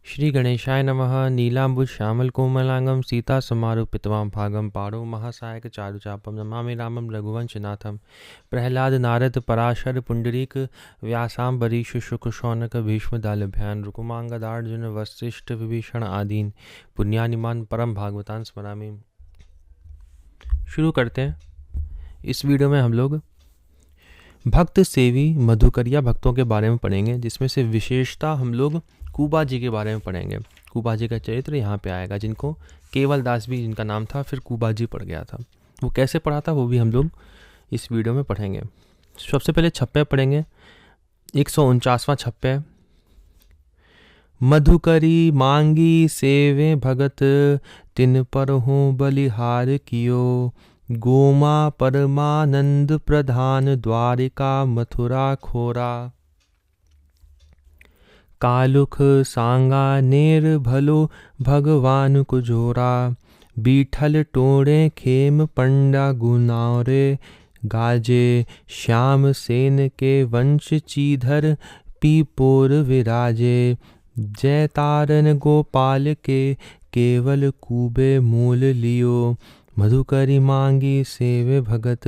श्री गणेशाय नमः। नीलाम्बुज श्यामल कोमलांगम सीता समारूपितवाम भागम पारो महासायक चारुचापम नमामि रामम रघुवंशनाथम। प्रहलाद नारद पराशर पुंडरीक व्यासाम्बरीश शुक शौनक भीष्म दालभ्यान रुकुमांगदार्जुन वसिष्ठ विभीषण आदीन पुण्यानिमान परम भागवतान स्मरामि। शुरू करते हैं। इस वीडियो में हम लोग भक्त सेवी मधुकरिया भक्तों के बारे में पढ़ेंगे, जिसमें से विशेषता हम लोग कुबा जी के बारे में पढ़ेंगे। कुबा जी का चरित्र यहाँ पे आएगा, जिनको केवल दास भी जिनका नाम था, फिर कुबा जी पढ़ गया था। वो कैसे पढ़ा था वो भी हम लोग इस वीडियो में पढ़ेंगे। सबसे पहले छप्पे पढ़ेंगे। 149वां छप्पे। मधुकरी मांगी सेवे भगत तिन पर हूँ बलिहार कियो। गोमा परमानंद प्रधान द्वारिका मथुरा खोरा। कालुख सांगा नेर भलो भगवान को जोरा। बीठल टोड़े खेम पंडा गुनारे। गाजे श्याम सेन के वंश चीधर पीपोर विराजे। जय तारन गोपाल के केवल कूबे मूल लियो। मधुकरी मांगी सेवे भगत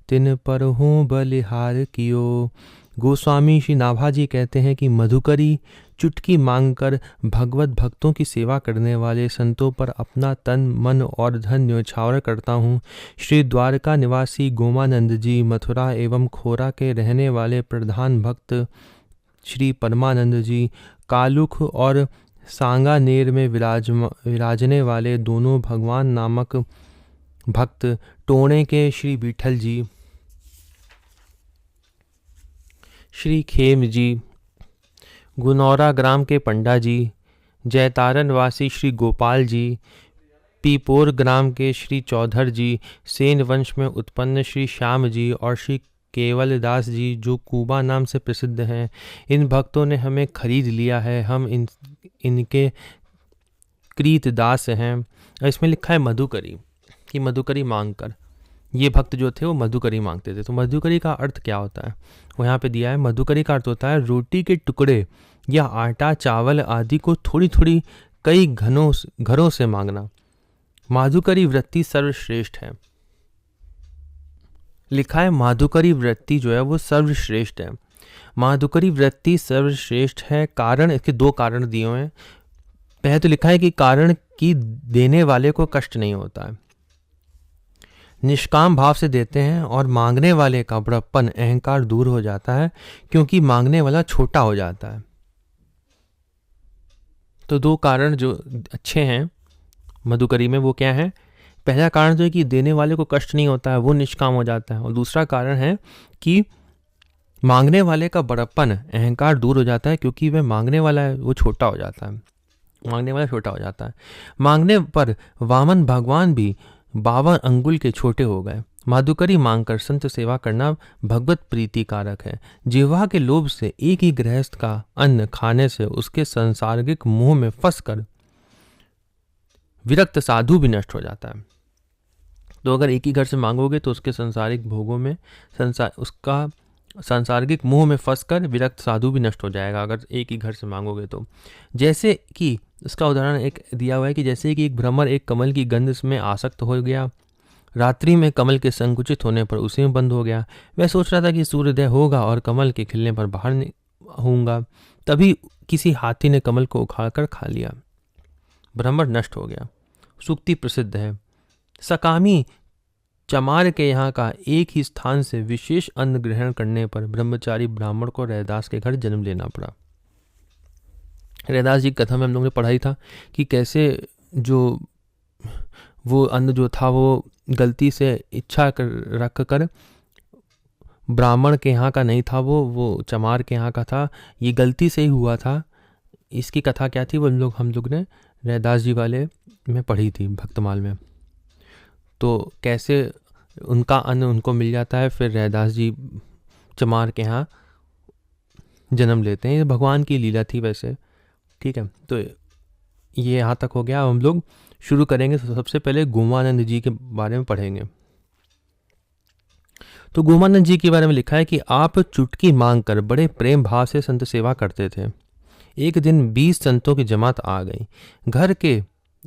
तिन पर हूँ बलिहार कियो। गोस्वामी श्री नाभाजी कहते हैं कि मधुकरी चुटकी मांगकर भगवत भक्तों की सेवा करने वाले संतों पर अपना तन मन और धन न्यौछावर करता हूँ। श्री द्वारका निवासी गोमानंद जी, मथुरा एवं खोरा के रहने वाले प्रधान भक्त श्री परमानंद जी, कालुख और सांगानेर में विराजने वाले दोनों भगवान नामक भक्त टोणे के श्री बीठल जी, श्री खेम जी, गुनौरा ग्राम के पंडा जी, जयतारन वासी श्री गोपाल जी, पीपोर ग्राम के श्री चौधर जी, सेन वंश में उत्पन्न श्री श्याम जी और श्री केवल दास जी, जो कुबा नाम से प्रसिद्ध हैं। इन भक्तों ने हमें खरीद लिया है, हम इनके कृत दास हैं। इसमें लिखा है मधुकरी, कि मधुकरी मांग कर। ये भक्त जो थे वो मधुकरी मांगते थे। तो मधुकरी का अर्थ क्या होता है वो यहाँ पे दिया है। मधुकरी का अर्थ होता है रोटी के टुकड़े या आटा चावल आदि को थोड़ी थोड़ी कई घरों से मांगना। माधुकरी वृत्ति सर्वश्रेष्ठ है। लिखा है माधुकरी वृत्ति जो है वो सर्वश्रेष्ठ है। माधुकरी वृत्ति सर्वश्रेष्ठ है। कारण, इसके दो कारण दिए हुए हैं। पहले तो लिखा है कि कारण कि देने वाले को कष्ट नहीं होता है, निष्काम भाव से देते हैं, और मांगने वाले का बड़प्पन अहंकार दूर हो जाता है, क्योंकि मांगने वाला छोटा हो जाता है। तो दो कारण जो अच्छे हैं मधुकरी में वो क्या है। पहला कारण जो है कि देने वाले को कष्ट नहीं होता है, वो निष्काम हो जाता है। और दूसरा कारण है कि मांगने वाले का बड़प्पन अहंकार दूर हो जाता है, क्योंकि वह मांगने वाला है वो छोटा हो जाता है। मांगने वाला छोटा हो जाता है। मांगने पर वामन भगवान भी 52 अंगुल के छोटे हो गए। माधुकरी मांगकर संत सेवा करना भगवत प्रीति कारक है। जिह्वा के लोभ से एक ही गृहस्थ का अन्न खाने से उसके सांसारिक मोह में फंसकर विरक्त साधु भी नष्ट हो जाता है। तो अगर एक ही घर से मांगोगे तो उसके सांसारिक भोगों में उसका सांसारिक मोह में फंसकर विरक्त साधु भी नष्ट हो जाएगा, अगर एक ही घर से मांगोगे तो। जैसे कि इसका उदाहरण एक दिया हुआ है कि जैसे कि एक भ्रमर एक कमल की गंध में आसक्त हो गया, रात्रि में कमल के संकुचित होने पर उसी में बंद हो गया। वह सोच रहा था कि सूर्योदय होगा और कमल के खिलने पर बाहर होऊंगा, तभी किसी हाथी ने कमल को उखाड़कर खा लिया। भ्रमर नष्ट हो गया। सूक्ति प्रसिद्ध है। सकामी चमार के यहाँ का एक ही स्थान से विशेष अन्न ग्रहण करने पर ब्रह्मचारी ब्राह्मण को रैदास के घर जन्म लेना पड़ा। रैदास जी की कथा में हम लोगों ने पढ़ाई था कि कैसे जो वो अन्न जो था वो गलती से इच्छा रख कर ब्राह्मण के यहाँ का नहीं था, वो चमार के यहाँ का था। ये गलती से ही हुआ था। इसकी कथा क्या थी वो हम लोग ने रैदास जी वाले में पढ़ी थी, भक्तमाल में। तो कैसे उनका अन्न उनको मिल जाता है, फिर रैदास जी चमार के यहाँ जन्म लेते हैं। ये भगवान की लीला थी वैसे, ठीक है। तो ये यहाँ तक हो गया। हम लोग शुरू करेंगे। तो सबसे पहले गोमानंद जी के बारे में पढ़ेंगे। तो गोमानंद जी के बारे में लिखा है कि आप चुटकी मांगकर बड़े प्रेम भाव से संत सेवा करते थे। एक दिन 20 संतों की जमात आ गई।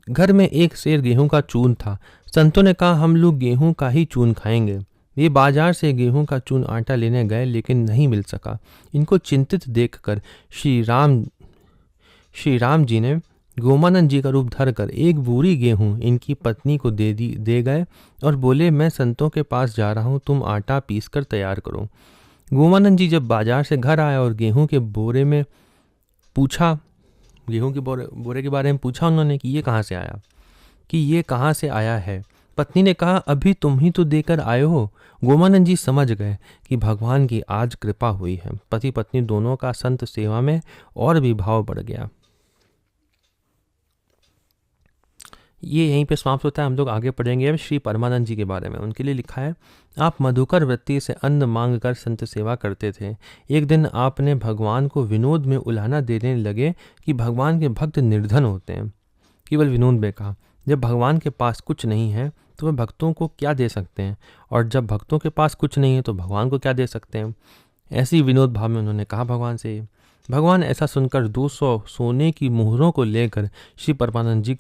घर में एक सेर गेहूं का चून था। संतों ने कहा, हम लोग गेहूं का ही चून खाएंगे। वे बाजार से गेहूं का चून आटा लेने गए, लेकिन नहीं मिल सका। इनको चिंतित देखकर श्री राम जी ने गोमानंद जी का रूप धरकर एक बोरी गेहूं इनकी पत्नी को दे गए और बोले, मैं संतों के पास जा रहा हूं, तुम आटा पीस कर तैयार करो। गोमानंद जी जब बाजार से घर आए और गेहूं के बोरे के बारे में पूछा उन्होंने कि ये कहाँ से आया है। पत्नी ने कहा, अभी तुम ही तो देकर आए हो। गोमानंद जी समझ गए कि भगवान की आज कृपा हुई है। पति पत्नी दोनों का संत सेवा में और भी भाव बढ़ गया। ये यहीं पे समाप्त होता है। हम लोग आगे पढ़ेंगे अब श्री परमानंद जी के बारे में। उनके लिए लिखा है, आप मधुकर वृत्ति से अन्न मांग कर संत सेवा करते थे। एक दिन आपने भगवान को विनोद में उलाहना देने लगे कि भगवान के भक्त निर्धन होते हैं। केवल विनोद में कहा, जब भगवान के पास कुछ नहीं है तो वे भक्तों को क्या दे सकते हैं, और जब भक्तों के पास कुछ नहीं है तो भगवान को क्या दे सकते हैं। ऐसी विनोद भाव में उन्होंने कहा भगवान से। भगवान ऐसा सुनकर 200 सोने की मोहरों को लेकर श्री परमानंद जी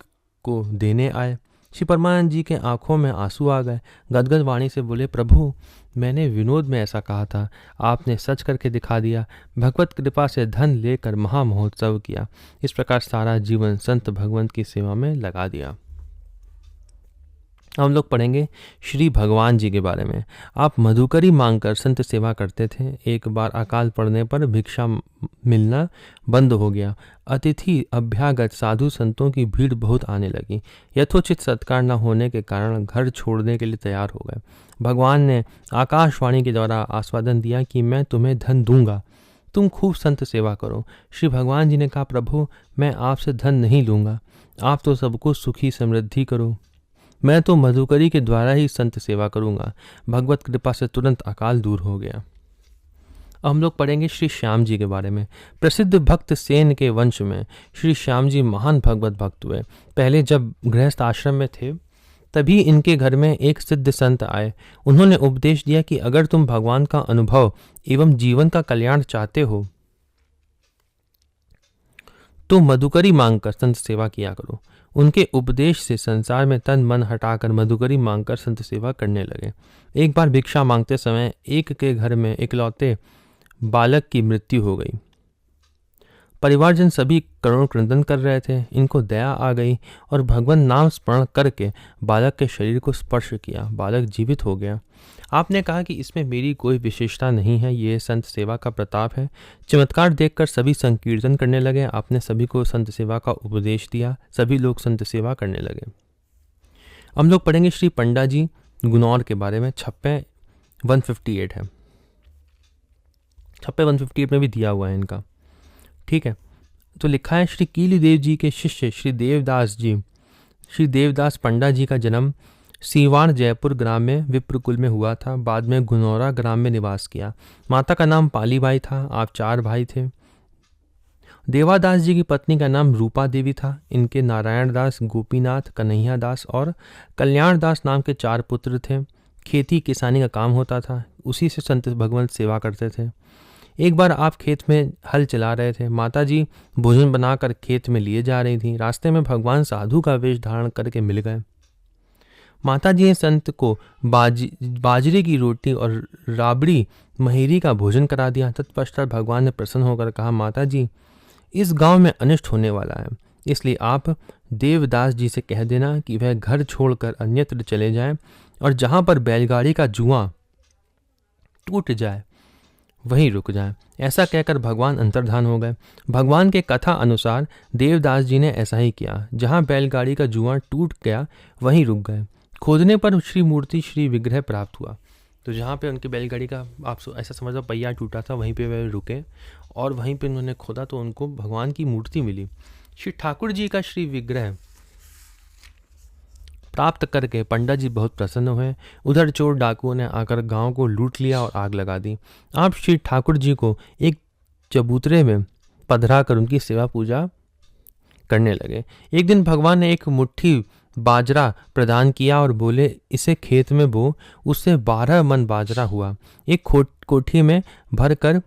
को देने आए। श्री परमानंद जी के आंखों में आंसू आ गए। गदगद वाणी से बोले, प्रभु, मैंने विनोद में ऐसा कहा था, आपने सच करके दिखा दिया। भगवत कृपा से धन लेकर महामहोत्सव किया। इस प्रकार सारा जीवन संत भगवंत की सेवा में लगा दिया। हम लोग पढ़ेंगे श्री भगवान जी के बारे में। आप मधुकरी मांगकर संत सेवा करते थे। एक बार अकाल पड़ने पर भिक्षा मिलना बंद हो गया। अतिथि अभ्यागत साधु संतों की भीड़ बहुत आने लगी। यथोचित सत्कार न होने के कारण घर छोड़ने के लिए तैयार हो गए। भगवान ने आकाशवाणी के द्वारा आस्वादन दिया कि मैं तुम्हें धन दूंगा, तुम खूब संत सेवा करो। श्री भगवान जी ने कहा, प्रभु, मैं आपसे धन नहीं लूंगा, आप तो सबको सुखी समृद्धि करो। मैं तो मधुकरी के द्वारा ही संत सेवा करूंगा। भगवत कृपा से तुरंत अकाल दूर हो गया। अब हम लोग पढ़ेंगे श्री श्याम जी के बारे में। प्रसिद्ध भक्त सेन के वंश में श्री श्याम जी महान भगवत भक्त हुए। पहले जब गृहस्थ आश्रम में थे तभी इनके घर में एक सिद्ध संत आए। उन्होंने उपदेश दिया कि अगर तुम भगवान का अनुभव एवं जीवन का कल्याण चाहते हो तो मधुकरी मांगकर संत सेवा किया करो। उनके उपदेश से संसार में तन मन हटाकर मधुकरी मांगकर संत सेवा करने लगे। एक बार भिक्षा मांगते समय एक के घर में इकलौते बालक की मृत्यु हो गई। परिवारजन सभी करुण क्रंदन कर रहे थे। इनको दया आ गई और भगवान नाम स्मरण करके बालक के शरीर को स्पर्श किया। बालक जीवित हो गया। आपने कहा कि इसमें मेरी कोई विशेषता नहीं है, ये संत सेवा का प्रताप है। चमत्कार देखकर सभी संकीर्तन करने लगे। आपने सभी को संत सेवा का उपदेश दिया। सभी लोग संत सेवा करने लगे। हम लोग पढ़ेंगे श्री पंडा जी गुनौर के बारे में। छप्पे 158 है। छप्पे 158 में भी दिया हुआ है इनका, ठीक है। तो लिखा है, श्री कीली देव जी के शिष्य श्री देवदास पंडा जी का जन्म सीवान जयपुर ग्राम में विप्रकुल में हुआ था। बाद में गुनौरा ग्राम में निवास किया। माता का नाम पालीबाई था। आप 4 भाई थे। देवादास जी की पत्नी का नाम रूपा देवी था। इनके नारायण दास, गोपीनाथ, कन्हैया दास और कल्याण दास नाम के 4 पुत्र थे। खेती किसानी का काम होता था, उसी से संत भगवंत सेवा करते थे। एक बार आप खेत में हल चला रहे थे। माता जी भोजन बनाकर खेत में लिए जा रही थी। रास्ते में भगवान साधु का वेश धारण करके मिल गए। माता जी ने संत को बाजरे की रोटी और राबड़ी महेरी का भोजन करा दिया। तत्पश्चात भगवान ने प्रसन्न होकर कहा, माता जी, इस गांव में अनिष्ट होने वाला है, इसलिए आप देवदास जी से कह देना कि वह घर छोड़कर अन्यत्र चले जाएं और जहां पर बैलगाड़ी का जुआं टूट जाए वहीं रुक जाएं। ऐसा कहकर भगवान अंतर्धान हो गए। भगवान के कथा अनुसार देवदास जी ने ऐसा ही किया। जहां बैलगाड़ी का जुआं टूट गया वहीं रुक गए। खोदने पर श्री मूर्ति श्री विग्रह प्राप्त हुआ। तो जहाँ पे उनकी बैलगाड़ी का आप ऐसा समझ लो पहिया टूटा था, वहीं पे वे रुके और वहीं पे उन्होंने खोदा तो उनको भगवान की मूर्ति मिली। श्री ठाकुर जी का श्री विग्रह प्राप्त करके पंडा जी बहुत प्रसन्न हुए। उधर चोर डाकुओं ने आकर गांव को लूट लिया और आग लगा दी। आप श्री ठाकुर जी को एक चबूतरे में पधरा कर उनकी सेवा पूजा करने लगे। एक दिन भगवान ने एक मुट्ठी बाजरा प्रदान किया और बोले, इसे खेत में बो। उससे 12 मन बाजरा हुआ। एक कोठी में भर कर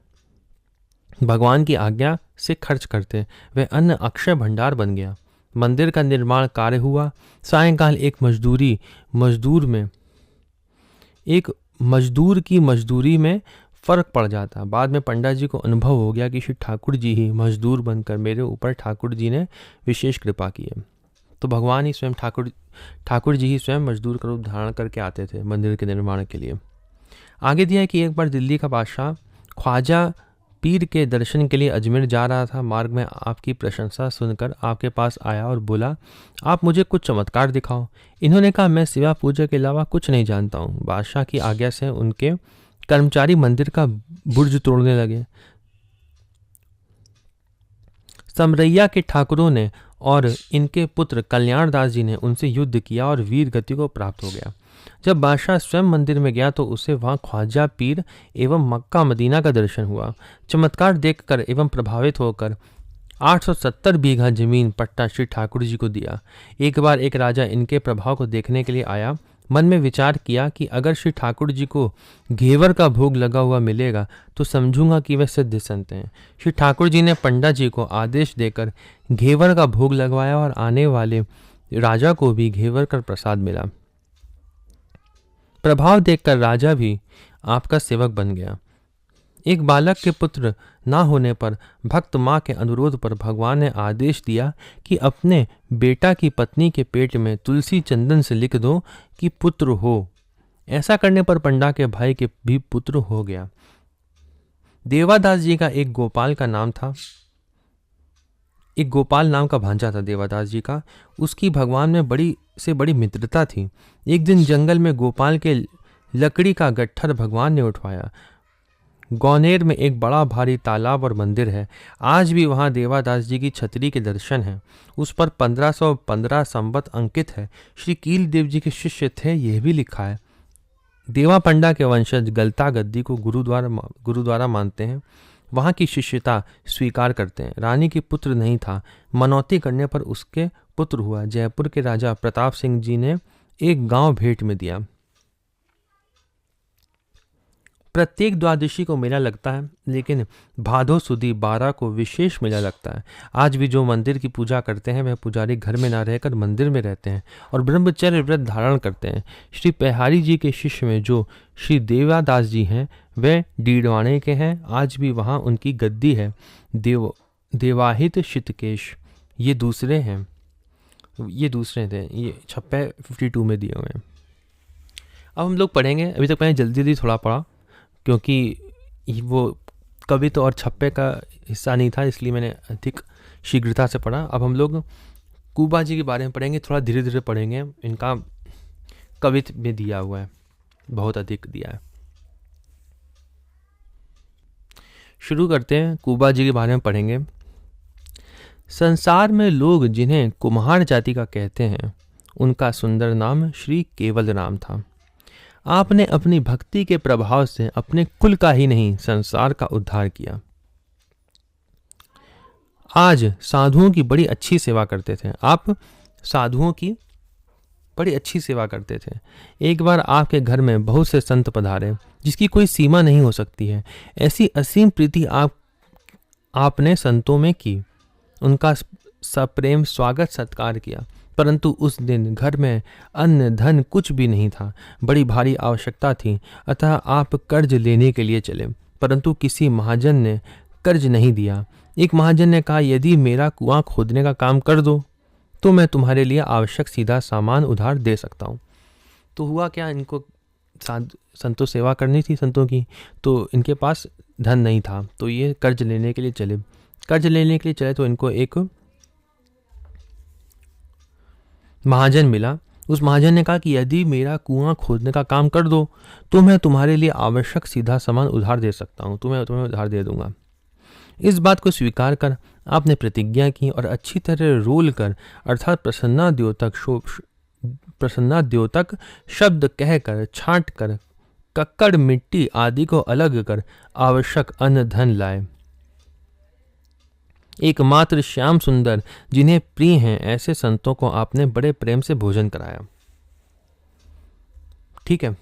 भगवान की आज्ञा से खर्च करते। वह अन्न अक्षय भंडार बन गया। मंदिर का निर्माण कार्य हुआ। सायंकाल एक मजदूर की मजदूरी में फर्क पड़ जाता। बाद में पंडा जी को अनुभव हो गया कि श्री ठाकुर जी ही मजदूर बनकर मेरे ऊपर ठाकुर जी ने विशेष कृपा की है। तो भगवान ही स्वयं ठाकुर जी ही स्वयं मजदूर का रूप धारण करके आते थे मंदिर के निर्माण के लिए। आगे दिया है कि एक बार दिल्ली का बादशाह ख्वाजा पीर के दर्शन के लिए अजमेर जा रहा था। मार्ग में आपकी प्रशंसा सुनकर आपके पास आया और बोला, आप मुझे कुछ चमत्कार दिखाओ। इन्होंने कहा, मैं शिवा पूजा के अलावा कुछ नहीं जानता हूँ। बादशाह की आज्ञा से उनके कर्मचारी मंदिर का बुर्ज तोड़ने लगे। समरैया के ठाकुरों ने और इनके पुत्र कल्याण दास जी ने उनसे युद्ध किया और वीर गति को प्राप्त हो गया। जब बादशाह स्वयं मंदिर में गया तो उसे वहां ख्वाजा पीर एवं मक्का मदीना का दर्शन हुआ। चमत्कार देखकर एवं प्रभावित होकर 870 बीघा जमीन पट्टा श्री ठाकुर जी को दिया। एक बार एक राजा इनके प्रभाव को देखने के लिए आया। मन में विचार किया कि अगर श्री ठाकुर जी को घेवर का भोग लगा हुआ मिलेगा तो समझूंगा कि वे सिद्ध संत हैं। श्री ठाकुर जी ने पंडा जी को आदेश देकर घेवर का भोग लगवाया और आने वाले राजा को भी घेवर का प्रसाद मिला। प्रभाव देखकर राजा भी आपका सेवक बन गया। एक बालक के पुत्र ना होने पर भक्त माँ के अनुरोध पर भगवान ने आदेश दिया कि अपने बेटा की पत्नी के पेट में तुलसी चंदन से लिख दो कि पुत्र हो। ऐसा करने पर पंडा के भाई के भी पुत्र हो गया। देवादास जी का एक गोपाल नाम का भांजा था देवादास जी का। उसकी भगवान में बड़ी मित्रता थी। एक दिन जंगल में गोपाल के लकड़ी का गट्ठर भगवान ने उठवाया। गौनेर में एक बड़ा भारी तालाब और मंदिर है। आज भी वहां देवादास जी की छतरी के दर्शन हैं। उस पर 1515 संवत अंकित है। श्री कील देव जी के शिष्य थे, यह भी लिखा है। देवा पंडा के वंशज गलता गद्दी को गुरुद्वारा मानते हैं। वहां की शिष्यता स्वीकार करते हैं। रानी के पुत्र नहीं था, मनौती करने पर उसके पुत्र हुआ। जयपुर के राजा प्रताप सिंह जी ने एक गांव भेंट में दिया। प्रत्येक द्वादशी को मेला लगता है, लेकिन भादो सुदी 12 को विशेष मेला लगता है। आज भी जो मंदिर की पूजा करते हैं वह पुजारी घर में ना रहकर मंदिर में रहते हैं और ब्रह्मचर्य व्रत धारण करते हैं। श्री पेहारी जी के शिष्य में जो श्री देवादास जी हैं वे डीडवाणे के हैं। आज भी वहाँ उनकी गद्दी है। देवाहित शितकेश ये दूसरे थे। ये 52 में दिए हुए हैं। अब हम लोग पढ़ेंगे। अभी तक मैंने जल्दी थोड़ा पढ़ा क्योंकि वो कवित और छप्पे का हिस्सा नहीं था, इसलिए मैंने अधिक शीघ्रता से पढ़ा। अब हम लोग कुबा जी के बारे में पढ़ेंगे, थोड़ा धीरे धीरे पढ़ेंगे। इनका कवित में दिया हुआ है, बहुत अधिक दिया है। शुरू करते हैं। कुबा जी के बारे में पढ़ेंगे। संसार में लोग जिन्हें कुम्हार जाति का कहते हैं, उनका सुंदर नाम श्री केवल राम था। आपने अपनी भक्ति के प्रभाव से अपने कुल का ही नहीं, संसार का उद्धार किया। आज साधुओं की बड़ी अच्छी सेवा करते थे। आप साधुओं की बड़ी अच्छी सेवा करते थे। एक बार आपके घर में बहुत से संत पधारे, जिसकी कोई सीमा नहीं हो सकती है। ऐसी असीम प्रीति आपने संतों में की, उनका सप्रेम स्वागत सत्कार किया। परंतु उस दिन घर में अन्न धन कुछ भी नहीं था। बड़ी भारी आवश्यकता थी, अतः आप कर्ज लेने के लिए चले, परंतु किसी महाजन ने कर्ज नहीं दिया। एक महाजन ने कहा, यदि मेरा कुआं खोदने का काम कर दो तो मैं तुम्हारे लिए आवश्यक सीधा सामान उधार दे सकता हूँ। तो हुआ क्या, इनको संतों सेवा करनी थी संतों की, तो इनके पास धन नहीं था, तो ये कर्ज लेने के लिए चले। कर्ज लेने के लिए चले तो इनको एक महाजन मिला। उस महाजन ने कहा कि यदि मेरा कुआं खोदने का काम कर दो तो मैं तुम्हारे लिए आवश्यक सीधा सामान उधार दे सकता हूँ, तुम्हें उधार दे दूंगा। इस बात को स्वीकार कर आपने प्रतिज्ञा की और अच्छी तरह रोल कर अर्थात प्रसन्ना द्योतक शब्द कहकर छांट कर कक्कड़ मिट्टी आदि को अलग कर आवश्यक अन्न धन लाए। एकमात्र श्याम सुंदर जिन्हें प्रिय हैं ऐसे संतों को आपने बड़े प्रेम से भोजन कराया। ठीक है,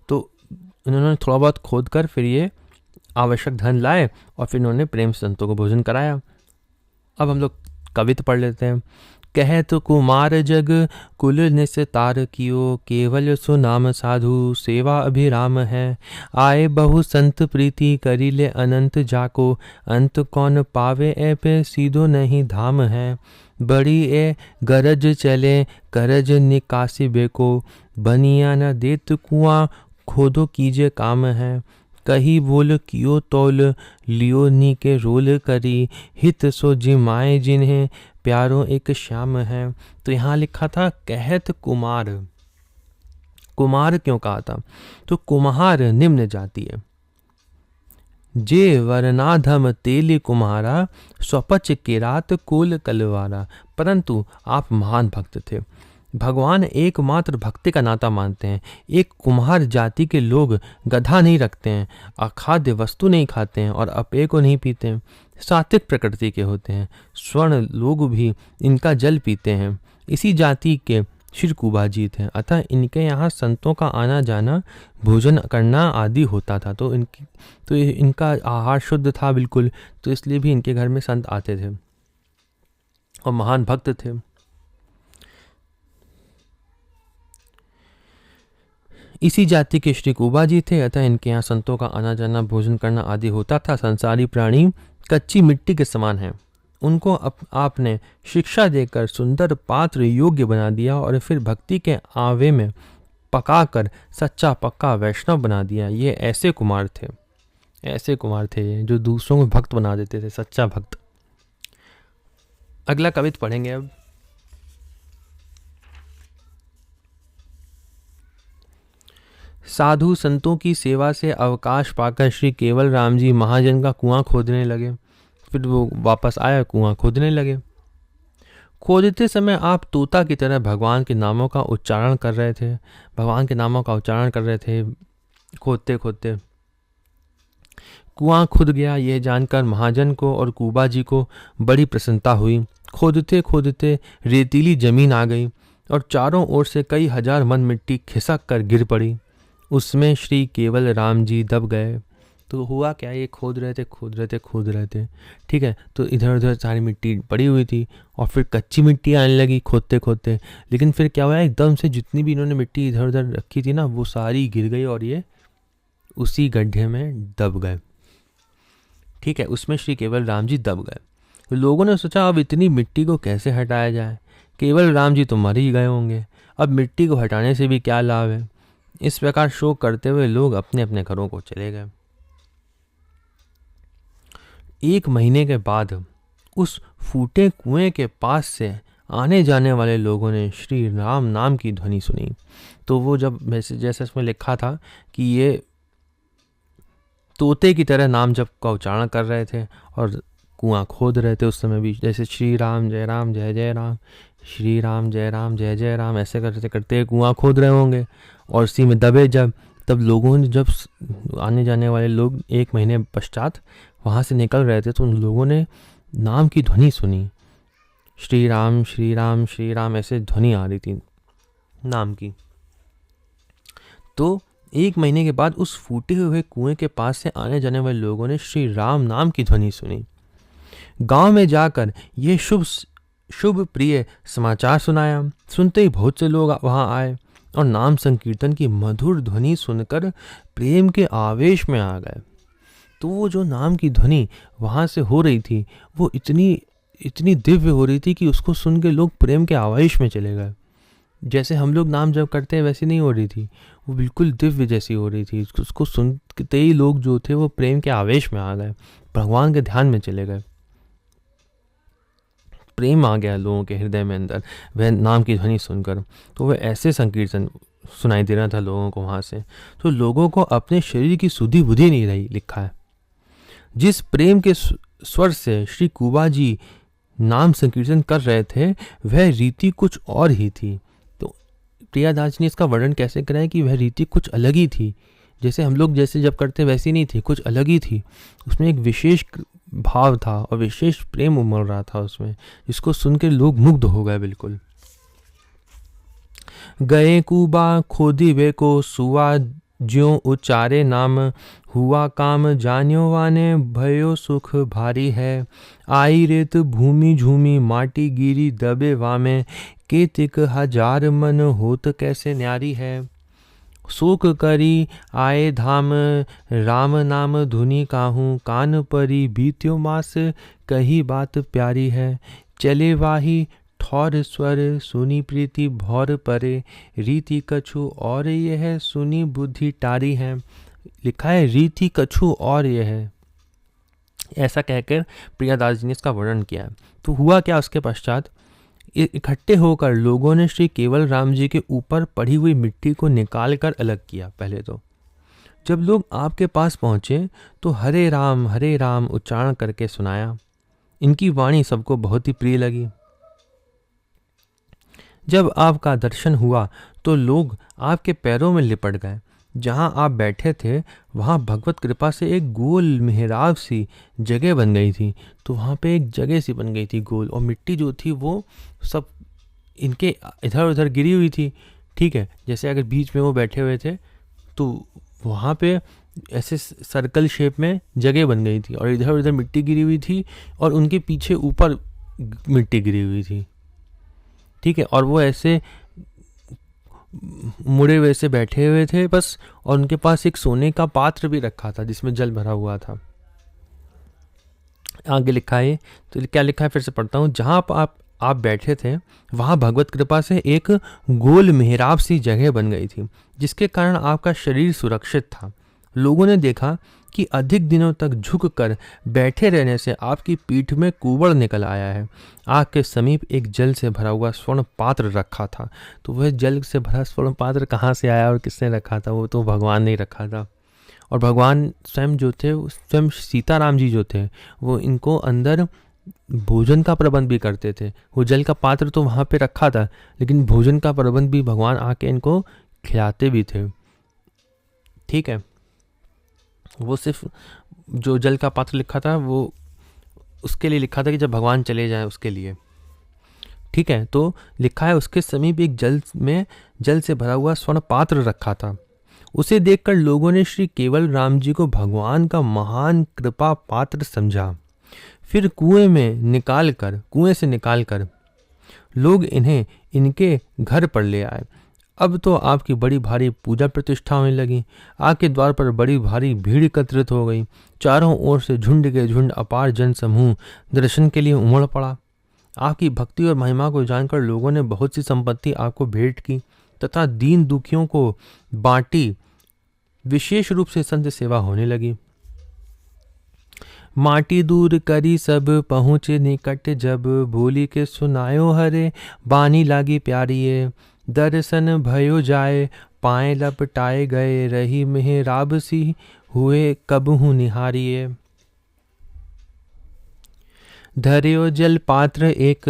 तो उन्होंने थोड़ा बहुत खोद कर फिर ये आवश्यक धन लाए और फिर उन्होंने प्रेम से संतों को भोजन कराया। अब हम लोग कविता पढ़ लेते हैं। कहत कुमार जग कुल निस्तार कियो, केवल सुनाम साधु सेवा अभिराम है। आए बहु संत प्रीति करी ले अनंत जाको, अंत कौन पावे ऐ पे सीधो नहीं धाम है। बड़ी ए गरज चले करज निकासी बेको, बनिया न देत कुआं खोदो कीजे काम है। कही बोल कियो तौल लियो नी के रोल करी, हित सो जिमाए जिन्हें प्यारो एक श्याम है। तो यहाँ लिखा था कहत कुमार। कुमार क्यों कहा था? तो कुम्हार निम्न जाति है। जे वरनाधम तेली कुम्हारा, स्वपच किरात कुल कलवारा। परंतु आप महान भक्त थे, भगवान एकमात्र भक्ति का नाता मानते हैं। एक कुम्हार जाति के लोग गधा नहीं रखते हैं, अखाद्य वस्तु नहीं खाते हैं और अपेय को नहीं पीते हैं, सात्विक प्रकृति के होते हैं। स्वर्ण लोग भी इनका जल पीते हैं। इसी जाति के श्री कुबाजी थे, अतः इनके यहाँ संतों का आना जाना, भोजन करना आदि होता था। तो इनका आहार शुद्ध था बिल्कुल, तो इसलिए भी इनके घर में संत आते थे और महान भक्त थे। इसी जाति के श्री कुबाजी थे, अतः इनके यहाँ संतों का आना जाना, भोजन करना आदि होता था। संसारी प्राणी कच्ची मिट्टी के समान हैं, उनको आपने शिक्षा देकर सुंदर पात्र योग्य बना दिया और फिर भक्ति के आवे में पकाकर सच्चा पक्का वैष्णव बना दिया। ये ऐसे कुमार थे, ऐसे कुमार थे ये जो दूसरों को भक्त बना देते थे, सच्चा भक्त। अगला कविता पढ़ेंगे अब। साधु संतों की सेवा से अवकाश पाकर श्री केवल राम जी महाजन का कुआं खोदने लगे। फिर वो वापस आया, कुआं खोदने लगे। खोदते समय आप तोता की तरह भगवान के नामों का उच्चारण कर रहे थे, भगवान के नामों का उच्चारण कर रहे थे खोदते खोदते। कुआं खुद गया, यह जानकर महाजन को और कुबा जी को बड़ी प्रसन्नता हुई। खोदते खोदते रेतीली जमीन आ गई और चारों ओर से कई हजार मन मिट्टी खिसक कर गिर पड़ी। उसमें श्री केवल राम जी दब गए। तो हुआ क्या, ये खोद रहे थे, ठीक है। तो इधर उधर सारी मिट्टी पड़ी हुई थी और फिर कच्ची मिट्टी आने लगी खोदते खोदते। लेकिन फिर क्या हुआ, एकदम से जितनी भी इन्होंने मिट्टी इधर उधर रखी थी ना, वो सारी गिर गई और ये उसी गड्ढे में दब गए, ठीक है। उसमें श्री केवल राम जी दब गए। तो लोगों ने सोचा अब इतनी मिट्टी को कैसे हटाया जाए, केवल राम जी तो मर ही गए होंगे, अब मिट्टी को हटाने से भी क्या लाभ है। इस प्रकार शोक करते हुए लोग अपने अपने घरों को चले गए। 1 महीने के बाद उस फूटे कुएं के पास से आने जाने वाले लोगों ने श्री राम नाम की ध्वनि सुनी। तो वो जब जैसे इसमें लिखा था कि ये तोते की तरह नाम जप का उच्चारण कर रहे थे और कुआं खोद रहे थे, उस समय भी जैसे श्री राम जय राम जय जय राम, श्री राम जय राम जय जय राम, ऐसे करते करते कुआं खोद रहे होंगे और इसी में दबे। तब लोगों ने, जब आने जाने वाले लोग 1 महीने पश्चात वहाँ से निकल रहे थे, तो उन लोगों ने नाम की ध्वनि सुनी, श्री राम श्री राम श्री राम, ऐसे ध्वनि आ रही थी नाम की। तो 1 महीने के बाद उस फूटे हुए कुएं के पास से आने जाने वाले लोगों ने श्री राम नाम की ध्वनि सुनी। गांव में जाकर ये शुभ प्रिय समाचार सुनाया। सुनते ही बहुत से लोग वहां आए और नाम संकीर्तन की मधुर ध्वनि सुनकर प्रेम के आवेश में आ गए। तो वो जो नाम की ध्वनि वहां से हो रही थी, वो इतनी दिव्य हो रही थी कि उसको सुन के लोग प्रेम के आवेश में चले गए। जैसे हम लोग नाम जप करते हैं वैसी नहीं हो रही थी, वो बिल्कुल दिव्य जैसी हो रही थी। उसको सुनते ही लोग जो थे वो प्रेम के आवेश में आ गए, भगवान के ध्यान में चले गए। प्रेम आ गया लोगों के हृदय में अंदर वह नाम की ध्वनि सुनकर। तो वह ऐसे संकीर्तन सुनाई दे रहा था लोगों को वहाँ से। तो लोगों को अपने शरीर की सुधि बुद्धि नहीं रही, लिखा है। जिस प्रेम के स्वर से श्री कुबा जी नाम संकीर्तन कर रहे थे, वह रीति कुछ और ही थी। तो प्रियादास ने इसका वर्णन कैसे कराया कि वह रीति कुछ अलग ही थी, जैसे हम लोग जैसे जब करते वैसी नहीं थी, कुछ अलग ही थी। उसमें एक विशेष भाव था और विशेष प्रेम उमड़ रहा था उसमें, जिसको सुन के लोग मुग्ध हो गए बिल्कुल। गए कुबा खोदी वे को सुआ ज्यों उचारे नाम, हुआ काम जान्यो वाने, भयो सुख भारी है। आई रेत भूमि झूमी, माटी गिरी दबे वामे, केतिक हजार मन, होत कैसे न्यारी है। शोक करी आए धाम, राम नाम धुनि काहूँ, कान परी बीत्यो मास, कही बात प्यारी है। चले वाही ठौर स्वर, सुनी प्रीति भौर परे, रीति कछु और यह, सुनी बुद्धि टारी है। लिखा है रीति कछु और यह है, ऐसा कहकर प्रियादास जी ने इसका वर्णन किया है। तो हुआ क्या, उसके पश्चात इकट्ठे होकर लोगों ने श्री केवल राम जी के ऊपर पड़ी हुई मिट्टी को निकालकर अलग किया। पहले तो जब लोग आपके पास पहुंचे तो हरे राम उच्चारण करके सुनाया। इनकी वाणी सबको बहुत ही प्रिय लगी। जब आपका दर्शन हुआ तो लोग आपके पैरों में लिपट गए। जहां आप बैठे थे वहां भगवत कृपा से एक गोल मेहराब सी जगह बन गई थी। तो वहां पे एक जगह सी बन गई थी गोल, और मिट्टी जो थी वो सब इनके इधर उधर गिरी हुई थी। ठीक है, जैसे अगर बीच में वो बैठे हुए थे तो वहाँ पे ऐसे सर्कल शेप में जगह बन गई थी, और इधर उधर मिट्टी गिरी हुई थी, और उनके पीछे ऊपर मिट्टी गिरी हुई थी। ठीक है, और वो ऐसे मुड़े हुए से बैठे हुए थे बस, और उनके पास एक सोने का पात्र भी रखा था जिसमें जल भरा हुआ था। आगे लिखा है, तो क्या लिखा है फिर से पढ़ता हूँ। जहाँ आप बैठे थे वहाँ भगवत कृपा से एक गोल मेहराब सी जगह बन गई थी, जिसके कारण आपका शरीर सुरक्षित था। लोगों ने देखा कि अधिक दिनों तक झुककर बैठे रहने से आपकी पीठ में कुबड़ निकल आया है। आग के समीप एक जल से भरा हुआ स्वर्ण पात्र रखा था। तो वह जल से भरा स्वर्ण पात्र कहाँ से आया और किसने रखा था? वो तो भगवान ने रखा था। और भगवान स्वयं जो थे, स्वयं सीताराम जी जो थे, वो इनको अंदर भोजन का प्रबंध भी करते थे। वो जल का पात्र तो वहाँ पे रखा था, लेकिन भोजन का प्रबंध भी भगवान आके इनको खिलाते भी थे। ठीक है, वो सिर्फ जो जल का पात्र लिखा था वो उसके लिए लिखा था कि जब भगवान चले जाएं उसके लिए। ठीक है, तो लिखा है उसके समीप एक जल से भरा हुआ स्वर्ण पात्र रखा था। उसे देखकर लोगों ने श्री केवल राम जी को भगवान का महान कृपा पात्र समझा। फिर कुएं से निकालकर लोग इन्हें इनके घर पर ले आए। अब तो आपकी बड़ी भारी पूजा प्रतिष्ठा होने लगी। आपके द्वार पर बड़ी भारी भीड़ एकत्रित हो गई। चारों ओर से झुंड के झुंड अपार जन समूह दर्शन के लिए उमड़ पड़ा। आपकी भक्ति और महिमा को जानकर लोगों ने बहुत सी संपत्ति आपको भेंट की तथा दीन दुखियों को बांटी। विशेष रूप से संत सेवा होने लगी। माटी दूर करी सब पहुँचे निकट जब, भोली के सुनायो हरे बानी लागी प्यारिये। दर्शन भयो जाए पाए लपटाए गए, रही मेहराब सी हुए कबहू निहारिये। धर्यो जल पात्र एक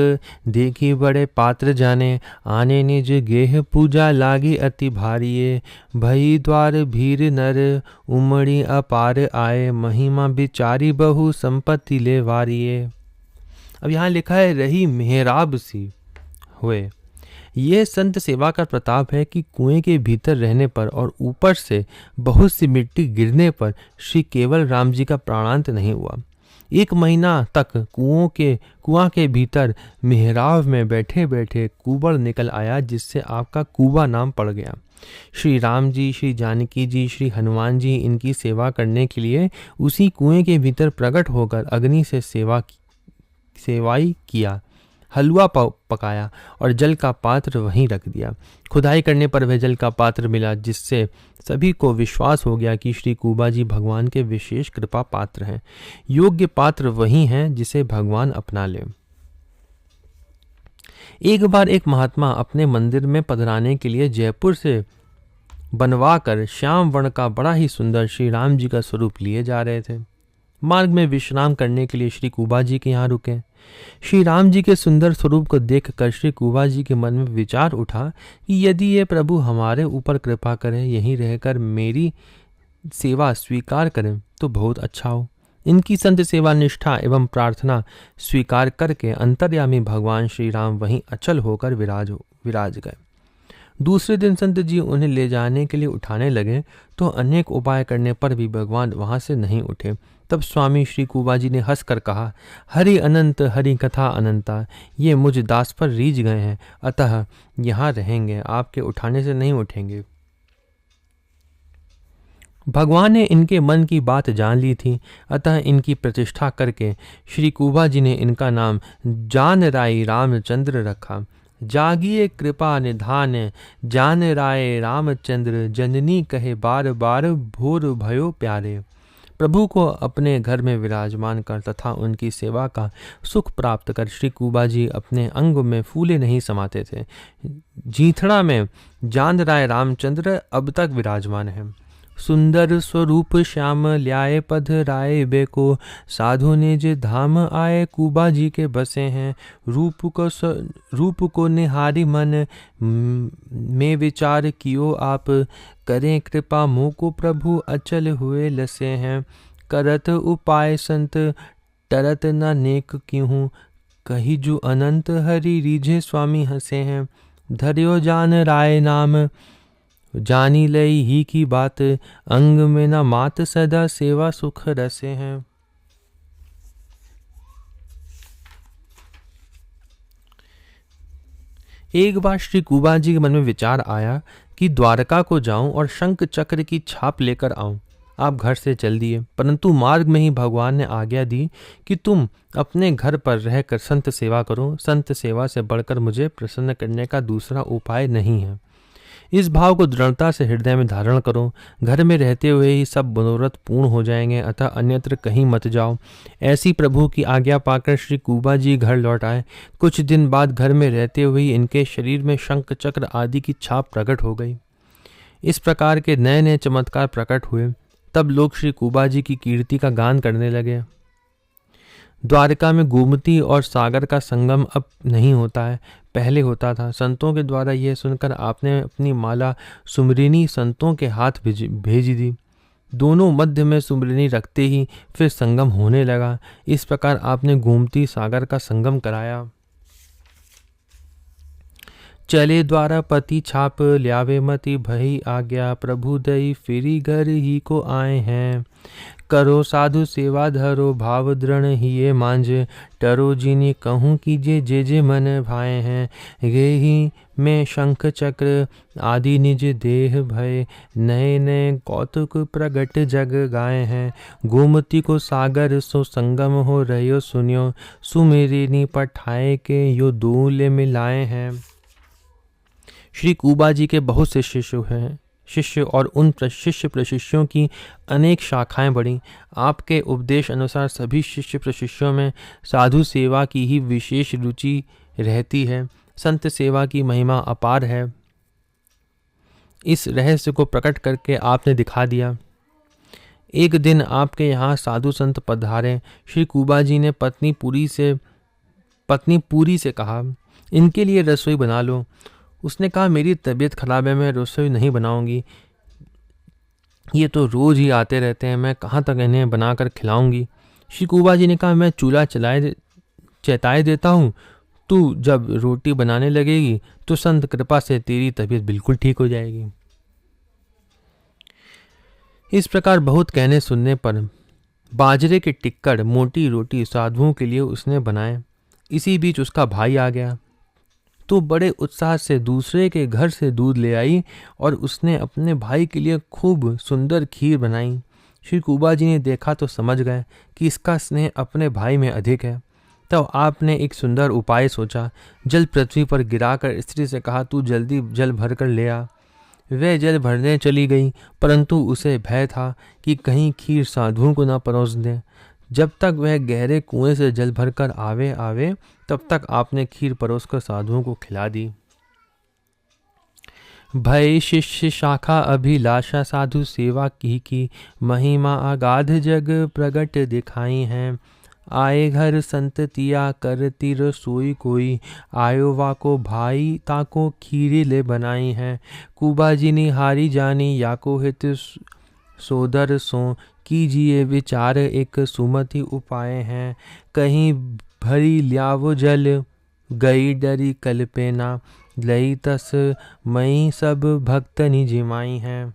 देखी बड़े पात्र जाने, आने निज गेह पूजा लागी अति भारिये। भई द्वार भीर नर उमड़ी अपार आए, महिमा बिचारी बहु संपत्ति ले वारिये। अब यहाँ लिखा है रही मेहराब सी हुए। यह संत सेवा का प्रताप है कि कुएं के भीतर रहने पर और ऊपर से बहुत सी मिट्टी गिरने पर श्री केवल राम जी का प्राणांत नहीं हुआ। 1 महीना तक कुआं के भीतर मेहराब में बैठे बैठे कुबड़ निकल आया, जिससे आपका कुबा नाम पड़ गया। श्री राम जी, श्री जानकी जी, श्री हनुमान जी इनकी सेवा करने के लिए उसी कुएं के भीतर प्रकट होकर अग्नि से सेवाई किया, हलवा पकाया और जल का पात्र वहीं रख दिया। खुदाई करने पर वह जल का पात्र मिला, जिससे सभी को विश्वास हो गया कि श्री कुबा जी भगवान के विशेष कृपा पात्र हैं। योग्य पात्र वही हैं जिसे भगवान अपना ले। एक बार एक महात्मा अपने मंदिर में पधराने के लिए जयपुर से बनवाकर श्याम वर्ण का बड़ा ही सुंदर श्री राम जी का स्वरूप लिए जा रहे थे। मार्ग में विश्राम करने के लिए श्री कुबा जी के यहाँ रुके। श्री राम जी के सुंदर स्वरूप को देखकर श्री कुबा जी के मन में विचार उठा कि यदि ये प्रभु हमारे ऊपर कृपा करें, यहीं रहकर मेरी सेवा स्वीकार करें तो बहुत अच्छा हो। इनकी संत सेवा निष्ठा एवं प्रार्थना स्वीकार करके अंतर्यामी भगवान श्री राम वहीं अचल होकर विराज गए। दूसरे दिन संत जी उन्हें ले जाने के लिए उठाने लगे तो अनेक उपाय करने पर भी भगवान वहां से नहीं उठे। तब स्वामी श्री कुबा जी ने हंसकर कहा, हरि अनंत हरि कथा अनंता, ये मुझ दास पर रीझ गए हैं, अतः यहाँ रहेंगे, आपके उठाने से नहीं उठेंगे। भगवान ने इनके मन की बात जान ली थी, अतः इनकी प्रतिष्ठा करके श्री कुबा जी ने इनका नाम जान राय रामचंद्र रखा। जागिए कृपा निधान जान राय रामचंद्र, जननी कहे बार बार भोर भयो प्यारे। प्रभु को अपने घर में विराजमान कर तथा उनकी सेवा का सुख प्राप्त कर श्री कुबा जी अपने अंग में फूले नहीं समाते थे। जीथड़ा में जान राय रामचंद्र अब तक विराजमान है। सुंदर स्वरूप श्याम ल्याए पध राय बेको, साधु ने जे धाम आए कुबा जी के बसे हैं। रूप को निहारी मन में विचार कियो आप, करें कृपा मोह को प्रभु अचल हुए लसे हैं। करत उपाय संत टरत न नेक क्यों, कही जु अनंत हरि रीझे स्वामी हंसे हैं। धर्यो जान राय नाम जानी लई ही की बात, अंग में न मात सदा सेवा सुख रसे हैं। एक बार श्री कुबा जी के मन में विचार आया कि द्वारका को जाऊं और शंख चक्र की छाप लेकर आऊं। आप घर से चल दिए, परंतु मार्ग में ही भगवान ने आज्ञा दी कि तुम अपने घर पर रहकर संत सेवा करो। संत सेवा से बढ़कर मुझे प्रसन्न करने का दूसरा उपाय नहीं है। इस भाव को दृढ़ता से हृदय में धारण करो। घर में रहते हुए ही सब मनोरथ पूर्ण हो जाएंगे, अतः अन्यत्र कहीं मत जाओ। ऐसी प्रभु की आज्ञा पाकर श्री कुबा जी घर लौट आए। कुछ दिन बाद घर में रहते हुए ही इनके शरीर में शंख चक्र आदि की छाप प्रकट हो गई। इस प्रकार के नए नए चमत्कार प्रकट हुए। तब लोग श्री कुबा जी की कीर्ति का गान करने लगे। द्वारका में गोमती और सागर का संगम अब नहीं होता है, पहले होता था। संतों के द्वारा यह सुनकर आपने अपनी माला सुमरिनी संतों के हाथ भेज दी। दोनों मध्य में सुमरिनी रखते ही फिर संगम होने लगा। इस प्रकार आपने गोमती सागर का संगम कराया। चले द्वारा पति छाप ल्यावे मति भई आज्ञा, प्रभु दई फिरी घर ही को आए हैं। करो साधु सेवा धरो भाव दृढ़ हिये मांझ, टरो जिनी कहूँ कीजे जे जे मन भाए हैं। गे ही में शंख चक्र आदि निज देह भय, नए नए कौतुक प्रगट जग गाए हैं। गोमती को सागर सो संगम हो रहो सुनियो, सुमेरिनी पठाए के यो दूले मिलाए हैं। श्री कुबा जी के बहुत से शिष्य और उन शिष्य प्रशिष्यों की अनेक शाखाएं बढ़ीं। आपके उपदेश अनुसार सभी शिष्य प्रशिष्यों में साधु सेवा की ही विशेष रुचि रहती है। संत सेवा की महिमा अपार है। इस रहस्य को प्रकट करके आपने दिखा दिया। एक दिन आपके यहाँ साधु संत पधारे। श्री कुबा जी ने पत्नी पूरी से कहा, इनके लिए रसोई बना लो। उसने कहा, मेरी तबीयत खराब है, मैं रसोई नहीं बनाऊंगी। ये तो रोज ही आते रहते हैं, मैं कहाँ तक इन्हें बनाकर खिलाऊंगी। श्री कुबा जी ने कहा, मैं चूल्हा चेताए देता हूँ। तू जब रोटी बनाने लगेगी तो संत कृपा से तेरी तबीयत बिल्कुल ठीक हो जाएगी। इस प्रकार बहुत कहने सुनने पर बाजरे के टिक्कड़ मोटी रोटी साधुओं के लिए उसने बनाए। इसी बीच उसका भाई आ गया तो बड़े उत्साह से दूसरे के घर से दूध ले आई और उसने अपने भाई के लिए खूब सुंदर खीर बनाई। श्री कुबा जी ने देखा तो समझ गए कि इसका स्नेह अपने भाई में अधिक है। तब आपने एक सुंदर उपाय सोचा। जल पृथ्वी पर गिराकर स्त्री से कहा, तू जल्दी जल भर कर ले आ। वह जल भरने चली गई, परंतु उसे भय था कि कहीं खीर साधुओं को न परोस दें। जब तक वह गहरे कुएं से जल भरकर आवे तब तक आपने खीर परोसकर साधुओं को खिला दी। भय शिष्य शाखा अभिलाषा साधु सेवा की महिमा अगाध जग प्रगट दिखाई हैं। आए घर संततिया करती रसोई कोई, आयो वाको भाई ताको खीरी ले बनाई हैं। कुबा जी निहारी जानी याको हित सोदर सो, कीजिए विचार एक सुमति उपाय हैं। कहीं भरी ल्यावो जल गई डरी कल्पेना, लई तस मई सब भक्त निजिमाई हैं।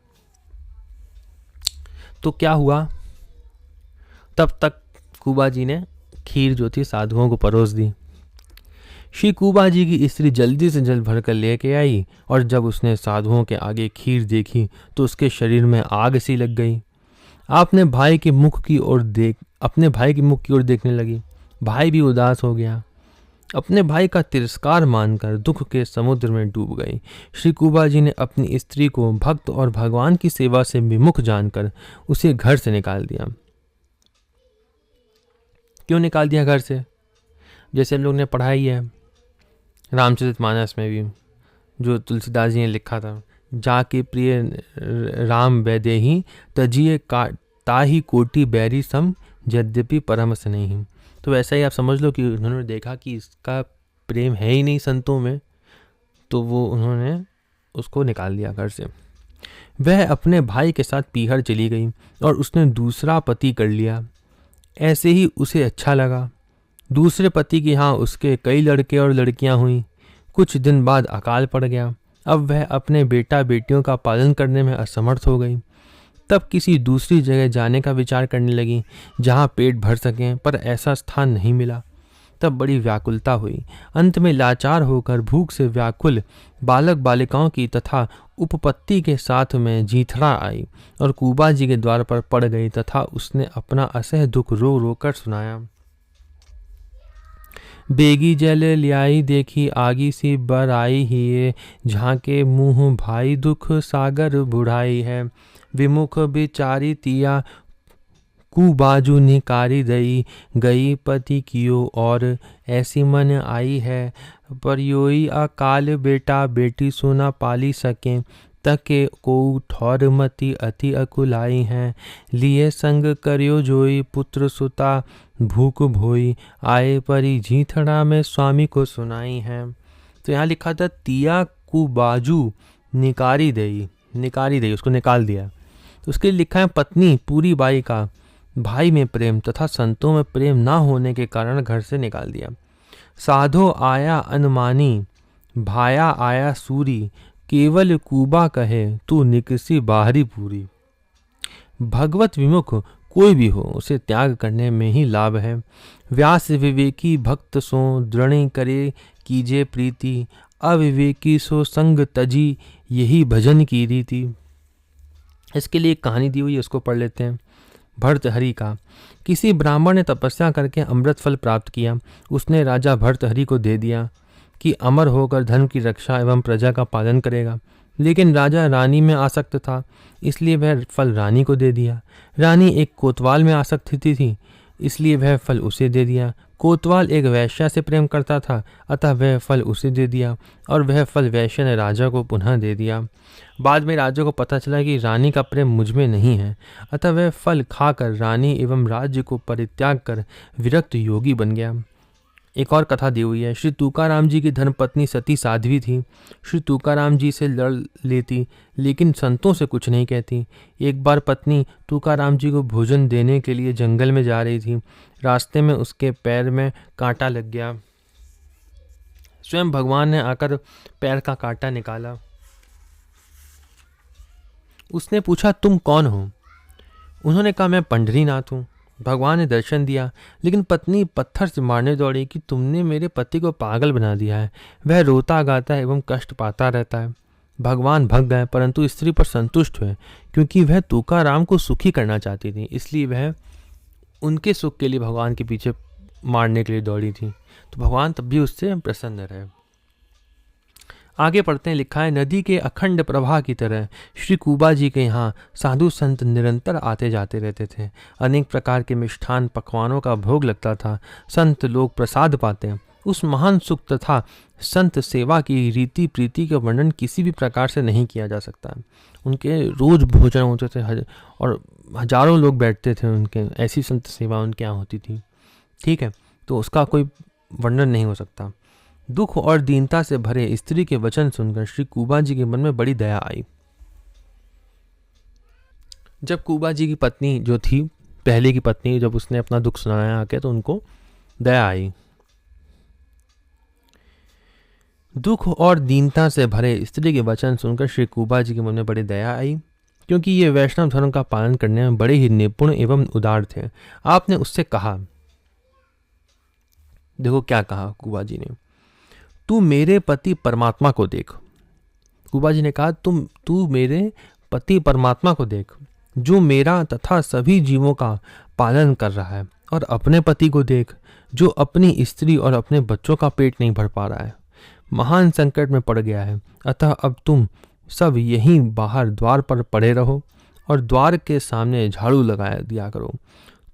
तो क्या हुआ, तब तक कुबा जी ने खीर जो थी साधुओं को परोस दी। श्री कुबा जी की स्त्री जल्दी से जल भरकर लेके आई और जब उसने साधुओं के आगे खीर देखी तो उसके शरीर में आग सी लग गई। अपने भाई के मुख की ओर देखने लगी। भाई भी उदास हो गया। अपने भाई का तिरस्कार मानकर दुख के समुद्र में डूब गई। श्री कुबा जी ने अपनी स्त्री को भक्त और भगवान की सेवा से विमुख जानकर उसे घर से निकाल दिया। क्यों निकाल दिया घर से? जैसे हम लोग ने पढ़ा ही है रामचरितमानस में भी, जो तुलसीदास जी ने लिखा था, जाके प्रिय राम वैदेही तजिए ताही कोटि बैरी सम यद्यपि परम स्नेही। तो वैसा ही आप समझ लो कि उन्होंने देखा कि इसका प्रेम है ही नहीं संतों में, तो वो उन्होंने उसको निकाल दिया घर से। वह अपने भाई के साथ पीहर चली गई और उसने दूसरा पति कर लिया। ऐसे ही उसे अच्छा लगा। दूसरे पति की यहाँ उसके कई लड़के और लड़कियां हुई। कुछ दिन बाद अकाल पड़ गया। अब वह अपने बेटा बेटियों का पालन करने में असमर्थ हो गई। तब किसी दूसरी जगह जाने का विचार करने लगी जहाँ पेट भर सकें, पर ऐसा स्थान नहीं मिला। तब बड़ी व्याकुलता हुई। अंत में लाचार होकर भूख से व्याकुल बालक बालिकाओं की तथा उपपत्ति के साथ में जीथड़ा आई और कुबा जी के द्वार पर पड़ गई तथा उसने अपना असह दुख रो रो कर सुनाया। बेगी जल लियाई देखी आगी सी बर आई ही, झांके मुँह भाई दुख सागर बुढ़ाई है। विमुख बिचारी तिया कुबाजू निकारी दई, गई पति कियो और ऐसी मन आई है। पर योई अकाल बेटा बेटी सोना पाली सकें, तके को ठौर मती अति अकुलाई हैं। लिए संग करियो जोई पुत्र सुता भूख भोई, आए परी झीथड़ा में स्वामी को सुनाई हैं। तो यहाँ लिखा था तिया कुबाजू निकारी दई, उसको निकाल दिया। तो उसके लिए लिखा है पत्नी पूरी बाई का भाई में प्रेम तथा संतों में प्रेम ना होने के कारण घर से निकाल दिया। साधो आया अनमानी, भाया आया सूरी, केवल कुबा कहे तू निकसी बाहरी पूरी। भगवत विमुख कोई भी हो उसे त्याग करने में ही लाभ है। व्यास विवेकी भक्त सो दृढ़ करे कीजे प्रीति, अविवेकी सो संग तजी यही भजन की रीति। इसके लिए एक कहानी दी हुई है, उसको पढ़ लेते हैं। भर्तहरि का। किसी ब्राह्मण ने तपस्या करके अमृत फल प्राप्त किया। उसने राजा भर्तहरि को दे दिया कि अमर होकर धर्म की रक्षा एवं प्रजा का पालन करेगा। लेकिन राजा रानी में आसक्त था, इसलिए वह फल रानी को दे दिया। रानी एक कोतवाल में आसक्त थी, इसलिए वह फल उसे दे दिया। कोतवाल एक वैश्या से प्रेम करता था, अतः वह फल उसे दे दिया और वह फल वैश्य ने राजा को पुनः दे दिया। बाद में राजा को पता चला कि रानी का प्रेम मुझ में नहीं है, अतः वह फल खाकर रानी एवं राज्य को परित्याग कर विरक्त योगी बन गया। एक और कथा दी हुई है। श्री तुकाराम जी की धर्मपत्नी सती साध्वी थी। श्री तुकाराम जी से लड़ लेती, लेकिन संतों से कुछ नहीं कहती। एक बार पत्नी तुकाराम जी को भोजन देने के लिए जंगल में जा रही थी। रास्ते में उसके पैर में कांटा लग गया। स्वयं भगवान ने आकर पैर का कांटा निकाला। उसने पूछा, तुम कौन हो? उन्होंने कहा, मैं पंढरीनाथ हूँ। भगवान ने दर्शन दिया, लेकिन पत्नी पत्थर से मारने दौड़ी कि तुमने मेरे पति को पागल बना दिया है, वह रोता गाता एवं कष्ट पाता रहता है। भगवान भग गए, परंतु स्त्री पर संतुष्ट हुए, क्योंकि वह तुकाराम को सुखी करना चाहती थी, इसलिए वह उनके सुख के लिए भगवान के पीछे मारने के लिए दौड़ी थी। तो भगवान तब भी उससे प्रसन्न रहे। आगे पढ़ते हैं। लिखा है, नदी के अखंड प्रवाह की तरह श्री कुबा जी के यहाँ साधु संत निरंतर आते जाते रहते थे। अनेक प्रकार के मिष्ठान पकवानों का भोग लगता था। संत लोग प्रसाद पाते हैं। उस महान सुख तथा संत सेवा की रीति प्रीति का वर्णन किसी भी प्रकार से नहीं किया जा सकता। उनके रोज भोजन होते थे और हजारों लोग बैठते थे उनके, ऐसी संत सेवा उनके यहाँ होती थी। ठीक है, तो उसका कोई वर्णन नहीं हो सकता। दुख और दीनता से भरे स्त्री के वचन सुनकर श्री कुबा जी के मन में बड़ी दया आई। जब कुबा जी की पत्नी जो थी, पहले की पत्नी, जब उसने अपना दुख सुनाया आके, तो उनको दया आई। दुख और दीनता से भरे स्त्री के वचन सुनकर श्री कुबा जी के मन में बड़ी दया आई, क्योंकि ये वैष्णव धर्म का पालन करने में बड़े ही निपुण एवं उदार थे। आपने उससे कहा, देखो क्या कहा कुबा जी ने, तू मेरे पति परमात्मा को देख। कुबा जी ने कहा, तू मेरे पति परमात्मा को देख, जो मेरा तथा सभी जीवों का पालन कर रहा है, और अपने पति को देख, जो अपनी स्त्री और अपने बच्चों का पेट नहीं भर पा रहा है, महान संकट में पड़ गया है। अतः अब तुम सब यहीं बाहर द्वार पर पड़े रहो और द्वार के सामने झाड़ू लगा दिया करो।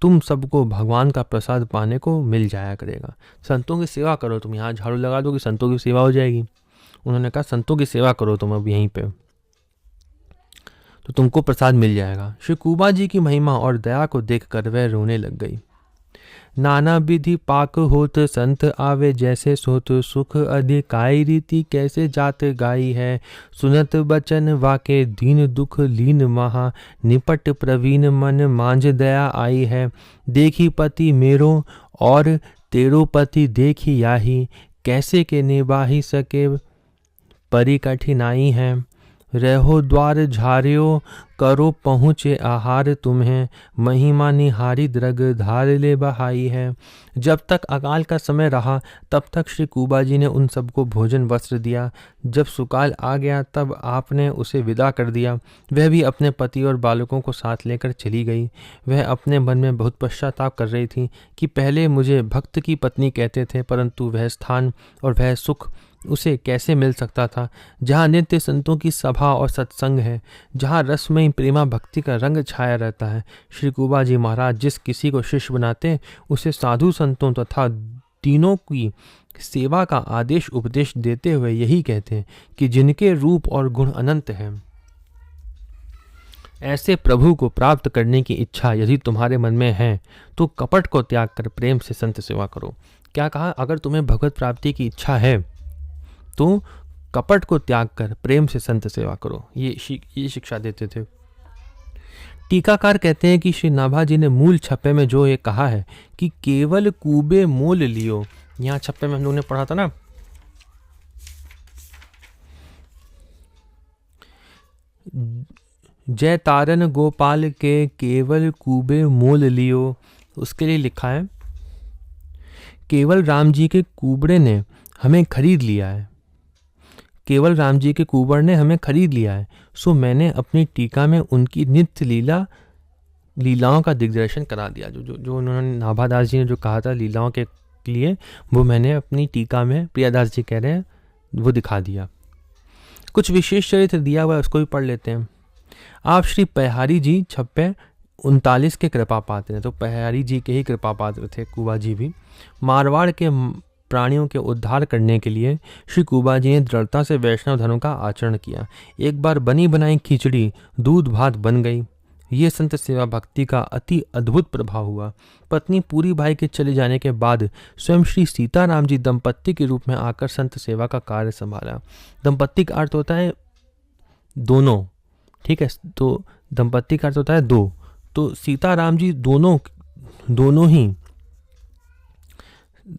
तुम सबको भगवान का प्रसाद पाने को मिल जाया करेगा। संतों की सेवा करो, तुम यहाँ झाड़ू लगा दो कि संतों की सेवा हो जाएगी। उन्होंने कहा, संतों की सेवा करो तुम अब यहीं पे, तो तुमको प्रसाद मिल जाएगा। श्री कुबा जी की महिमा और दया को देखकर वह रोने लग गई। नाना विधि पाक होत संत आवे, जैसे सोत सुख अधिकाई, रीति कैसे जात गाई है। सुनत बचन वाके दीन दुख लीन महा, निपट प्रवीण मन मांझ दया आई है। देखी पति मेरो और तेरो पति देखी याही, कैसे के निभाही सके परी कठिनाई है। रहो द्वार झार्यो करो पहुँचे आहार तुम्हें, महिमा निहारी द्रग धार ले बहाई है। जब तक अकाल का समय रहा तब तक श्री कुबा जी ने उन सबको भोजन वस्त्र दिया। जब सुकाल आ गया तब आपने उसे विदा कर दिया। वह भी अपने पति और बालकों को साथ लेकर चली गई। वह अपने मन में बहुत पश्चाताप कर रही थी कि पहले मुझे भक्त की पत्नी कहते थे, परंतु वह स्थान और वह सुख उसे कैसे मिल सकता था जहाँ नित्य संतों की सभा और सत्संग है, जहाँ रसमयी प्रेमा भक्ति का रंग छाया रहता है। श्री कुबा जी महाराज जिस किसी को शिष्य बनाते उसे साधु संतों तथा तीनों की सेवा का आदेश उपदेश देते हुए यही कहते हैं कि जिनके रूप और गुण अनंत हैं, ऐसे प्रभु को प्राप्त करने की इच्छा यदि तुम्हारे मन में है तो कपट को त्याग कर प्रेम से संत सेवा करो। क्या कहा? अगर तुम्हें भगवत प्राप्ति की इच्छा है तो कपट को त्याग कर प्रेम से संत सेवा करो। ये शिक्षा देते थे। टीकाकार कहते हैं कि श्री नाभा जी ने मूल छप्पे में जो ये कहा है कि केवल कूबे मोल लियो, यहाँ छप्पे में हम लोगों ने पढ़ा था ना, जय तारन गोपाल के केवल कूबे मोल लियो, उसके लिए लिखा है केवल राम जी के कुबड़े ने हमें खरीद लिया है, केवल राम जी के कुंवर ने हमें खरीद लिया है। सो मैंने अपनी टीका में उनकी नित्य लीलाओं का दिग्दर्शन करा दिया। जो उन्होंने नाभादास जी ने जो कहा था लीलाओं के लिए, वो मैंने अपनी टीका में, प्रियादास जी कह रहे हैं, वो दिखा दिया। कुछ विशेष चरित्र दिया हुआ है, उसको भी पढ़ लेते हैं। आप श्री पहारी जी छप्पे 39 के कृपा पात्र हैं। तो पहारी जी के ही कृपा पात्र थे कुबा जी भी। मारवाड़ के प्राणियों के उद्धार करने के लिए श्री कुबा जी ने दृढ़ता से वैष्णव धर्म का आचरण किया। एक बार बनी बनाई खिचड़ी दूध भात बन गई। ये संत सेवा भक्ति का अति अद्भुत प्रभाव हुआ। पत्नी पूरी बाई के चले जाने के बाद स्वयं श्री सीताराम जी दंपत्ति के रूप में आकर संत सेवा का कार्य संभाला। दंपत्ति का अर्थ होता है दोनों, ठीक है। तो दंपत्ति का अर्थ होता है दो। तो सीताराम जी दोनों ही,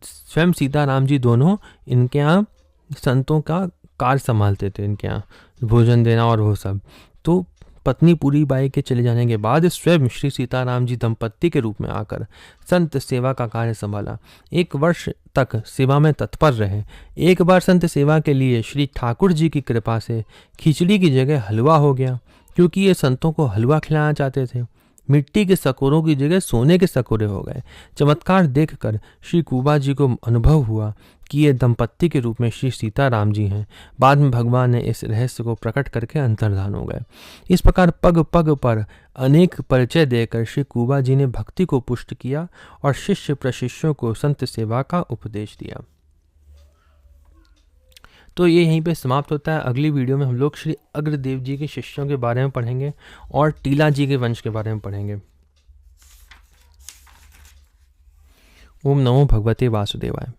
स्वयं सीताराम जी दोनों इनके यहाँ संतों का कार्य संभालते थे, इनके यहाँ भोजन देना और वो सब। तो पत्नी पूरी बाई के चले जाने के बाद स्वयं श्री सीताराम जी दंपत्ति के रूप में आकर संत सेवा का कार्य संभाला। 1 वर्ष तक सेवा में तत्पर रहे। एक बार संत सेवा के लिए श्री ठाकुर जी की कृपा से खिचड़ी की जगह हलवा हो गया, क्योंकि ये संतों को हलवा खिलाना चाहते थे। मिट्टी के सकोरों की जगह सोने के सकोरे हो गए। चमत्कार देखकर श्री कुबा जी को अनुभव हुआ कि ये दंपत्ति के रूप में श्री सीताराम जी हैं। बाद में भगवान ने इस रहस्य को प्रकट करके अंतर्धान हो गए। इस प्रकार पग पग पर अनेक परिचय देकर श्री कुबा जी ने भक्ति को पुष्ट किया और शिष्य प्रशिष्यों को संत सेवा का उपदेश दिया। तो ये यहीं पे समाप्त होता है। अगली वीडियो में हम लोग श्री अग्रदेव जी के शिष्यों के बारे में पढ़ेंगे और टीला जी के वंश के बारे में पढ़ेंगे। ओम नमो भगवते वासुदेवाय।